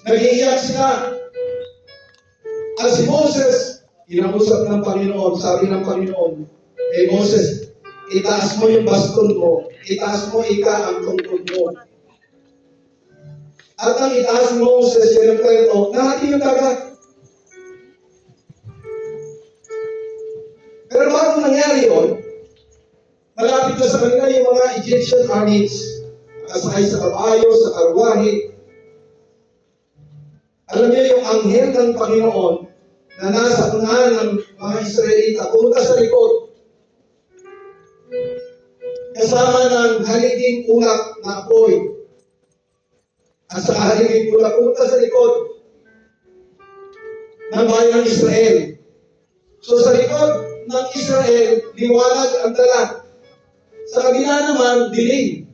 Nag-iiyak sila. At si Moses, kinausap ng Panginoon, sabi ng Panginoon, Moses, itaas mo yung baston mo, itaas mo ang tungkod mo. At nang itaas ni Moses, yung kwento, nahati yung dagat. Pero bago nangyari yun, malapit na sa kanila yung mga Egyptian armies, nakasakay sa kabayo, sa karwahe. Alam niyo yung anghel ng Panginoon na nasa unahan ng mga Israelita, pumunta sa likod. Kasama ng haliging ulak na apoy. At sa haliging ulak, pumunta sa likod ng bayan ng Israel. So sa likod ng Israel, liwanag ang dala. Sa kabila naman, dilim.